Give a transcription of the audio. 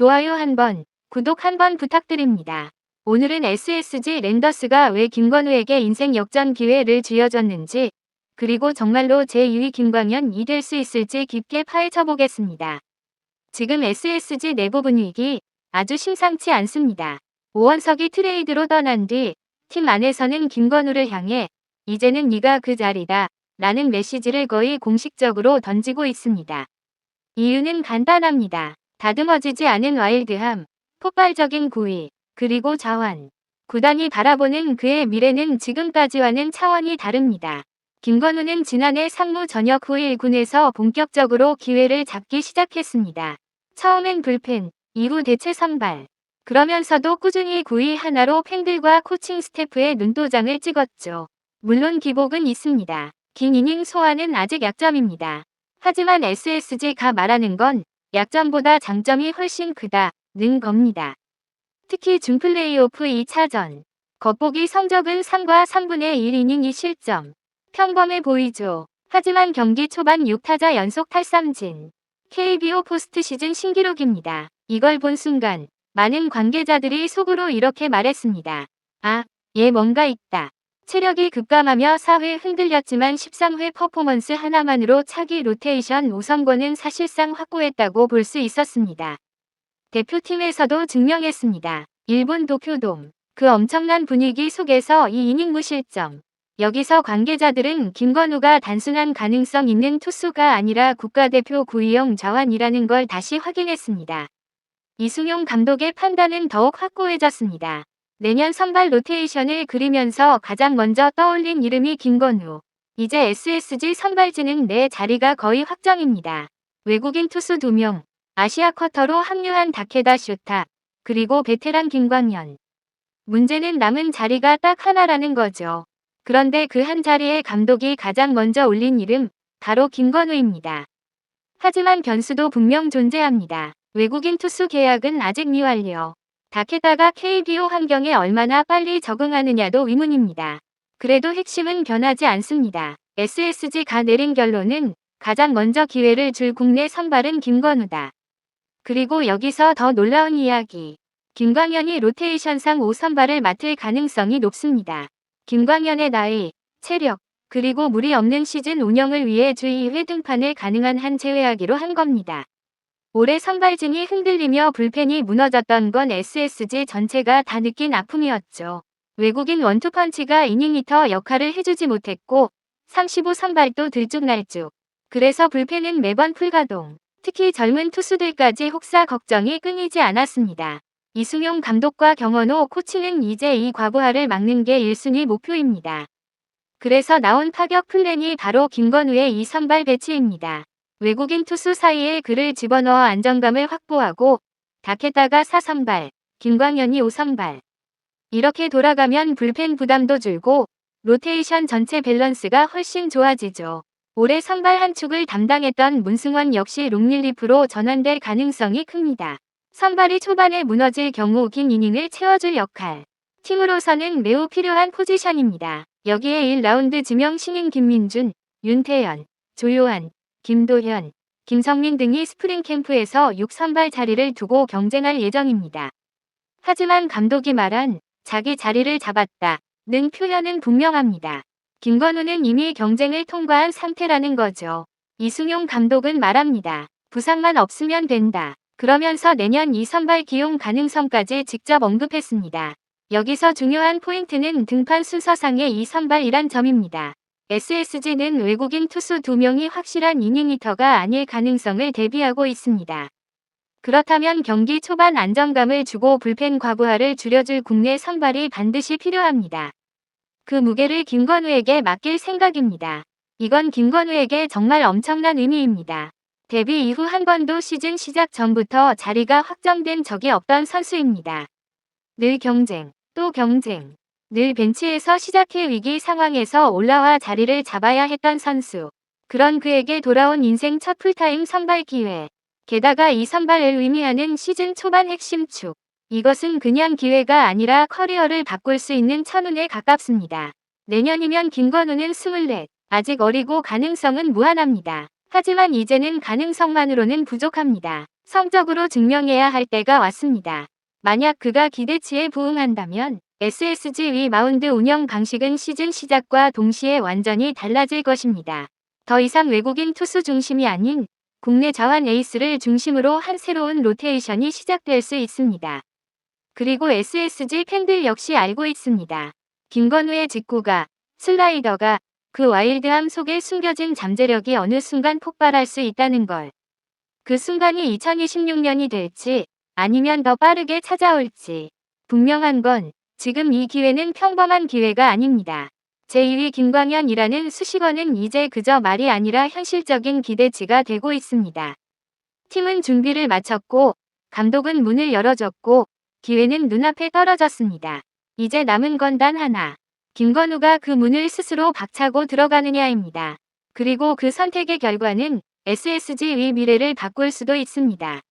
좋아요 한번, 구독 한번 부탁드립니다. 오늘은 SSG 랜더스가 왜 김건우에게 인생 역전 기회를 쥐어줬는지, 그리고 정말로 제2위 김광현이 될 수 있을지 깊게 파헤쳐 보겠습니다. 지금 SSG 내부 분위기 아주 심상치 않습니다. 오원석이 트레이드로 떠난 뒤 팀 안에서는 김건우를 향해 이제는 네가 그 자리다 라는 메시지를 거의 공식적으로 던지고 있습니다. 이유는 간단합니다. 다듬어지지 않은 와일드함, 폭발적인 고의, 그리고 자완. 구단이 바라보는 그의 미래는 지금까지와는 차원이 다릅니다. 김건우는 지난해 상무 전역 후 1군에서 본격적으로 기회를 잡기 시작했습니다. 처음엔 불펜, 이후 대체 선발. 그러면서도 꾸준히 9위 하나로 팬들과 코칭 스태프의 눈도장을 찍었죠. 물론 기복은 있습니다. 긴 이닝 소화는 아직 약점입니다. 하지만 SSG가 말하는 건 약점보다 장점이 훨씬 크다는 겁니다. 특히 준플레이오프 2차전. 겉보기 성적은 3과 3분의 1이닝 2실점. 평범해 보이죠. 하지만 경기 초반 6타자 연속 탈삼진. KBO 포스트시즌 신기록입니다. 이걸 본 순간 많은 관계자들이 속으로 이렇게 말했습니다. 아, 얘 뭔가 있다. 체력이 급감하며 4회 흔들렸지만 13회 퍼포먼스 하나만으로 차기 로테이션 5선권은 사실상 확보했다고 볼 수 있었습니다. 대표팀에서도 증명했습니다. 일본 도쿄돔. 그 엄청난 분위기 속에서 2이닝 무실점. 여기서 관계자들은 김건우가 단순한 가능성 있는 투수가 아니라 국가대표 구위형 자완이라는 걸 다시 확인했습니다. 이승용 감독의 판단은 더욱 확고해졌습니다. 내년 선발 로테이션을 그리면서 가장 먼저 떠올린 이름이 김건우. 이제 SSG 선발진은 내 자리가 거의 확정입니다. 외국인 투수 2명, 아시아 쿼터로 합류한 다케다 슈타, 그리고 베테랑 김광현. 문제는 남은 자리가 딱 하나라는 거죠. 그런데 그 한 자리에 감독이 가장 먼저 올린 이름, 바로 김건우입니다. 하지만 변수도 분명 존재합니다. 외국인 투수 계약은 아직 미완료. 다케다가 KBO 환경에 얼마나 빨리 적응하느냐도 의문입니다. 그래도 핵심은 변하지 않습니다. SSG가 내린 결론은 가장 먼저 기회를 줄 국내 선발은 김건우다. 그리고 여기서 더 놀라운 이야기. 김광현이 로테이션상 5선발을 맡을 가능성이 높습니다. 김광현의 나이, 체력, 그리고 무리 없는 시즌 운영을 위해 주 2회 등판을 가능한 한 제외하기로 한 겁니다. 올해 선발진이 흔들리며 불펜이 무너졌던 건 SSG 전체가 다 느낀 아픔이었죠. 외국인 원투펀치가 이닝 히터 역할을 해주지 못했고 35 선발도 들쭉날쭉. 그래서 불펜은 매번 풀가동. 특히 젊은 투수들까지 혹사 걱정이 끊이지 않았습니다. 이승용 감독과 경원호 코치는 이제 이 과부하를 막는 게 1순위 목표입니다. 그래서 나온 파격 플랜이 바로 김건우의 이 선발 배치입니다. 외국인 투수 사이에 그를 집어넣어 안정감을 확보하고 다케다가 4선발, 김광현이 5선발. 이렇게 돌아가면 불펜 부담도 줄고 로테이션 전체 밸런스가 훨씬 좋아지죠. 올해 선발 한 축을 담당했던 문승원 역시 롱릴리프로 전환될 가능성이 큽니다. 선발이 초반에 무너질 경우 긴 이닝을 채워줄 역할. 팀으로서는 매우 필요한 포지션입니다. 여기에 1라운드 지명 신인 김민준, 윤태현, 조요한, 김도현, 김성민 등이 스프링 캠프에서 6선발 자리를 두고 경쟁할 예정입니다. 하지만 감독이 말한 자기 자리를 잡았다는 표현은 분명합니다. 김건우는 이미 경쟁을 통과한 상태라는 거죠. 이승용 감독은 말합니다. 부상만 없으면 된다. 그러면서 내년 이 선발 기용 가능성까지 직접 언급했습니다. 여기서 중요한 포인트는 등판 순서상의 이 선발이란 점입니다. SSG는 외국인 투수 2명이 확실한 이닝 히터가 아닐 가능성을 대비하고 있습니다. 그렇다면 경기 초반 안정감을 주고 불펜 과부하를 줄여줄 국내 선발이 반드시 필요합니다. 그 무게를 김건우에게 맡길 생각입니다. 이건 김건우에게 정말 엄청난 의미입니다. 데뷔 이후 한 번도 시즌 시작 전부터 자리가 확정된 적이 없던 선수입니다. 늘 경쟁, 또 경쟁. 늘 벤치에서 시작해 위기 상황에서 올라와 자리를 잡아야 했던 선수. 그런 그에게 돌아온 인생 첫 풀타임 선발 기회. 게다가 이 선발을 의미하는 시즌 초반 핵심 축. 이것은 그냥 기회가 아니라 커리어를 바꿀 수 있는 천운에 가깝습니다. 내년이면 김건우는 24. 아직 어리고 가능성은 무한합니다. 하지만 이제는 가능성만으로는 부족합니다. 성적으로 증명해야 할 때가 왔습니다. 만약 그가 기대치에 부응한다면 SSG 위 마운드 운영 방식은 시즌 시작과 동시에 완전히 달라질 것입니다. 더 이상 외국인 투수 중심이 아닌 국내 자완 에이스를 중심으로 한 새로운 로테이션이 시작될 수 있습니다. 그리고 SSG 팬들 역시 알고 있습니다. 김건우의 직구가, 슬라이더가 그 와일드함 속에 숨겨진 잠재력이 어느 순간 폭발할 수 있다는 걸. 그 순간이 2026년이 될지 아니면 더 빠르게 찾아올지. 분명한 건 지금 이 기회는 평범한 기회가 아닙니다. 제2위 김광현이라는 수식어는 이제 그저 말이 아니라 현실적인 기대치가 되고 있습니다. 팀은 준비를 마쳤고 감독은 문을 열어줬고 기회는 눈앞에 떨어졌습니다. 이제 남은 건 단 하나. 김건우가 그 문을 스스로 박차고 들어가느냐입니다. 그리고 그 선택의 결과는 SSG 위 미래를 바꿀 수도 있습니다.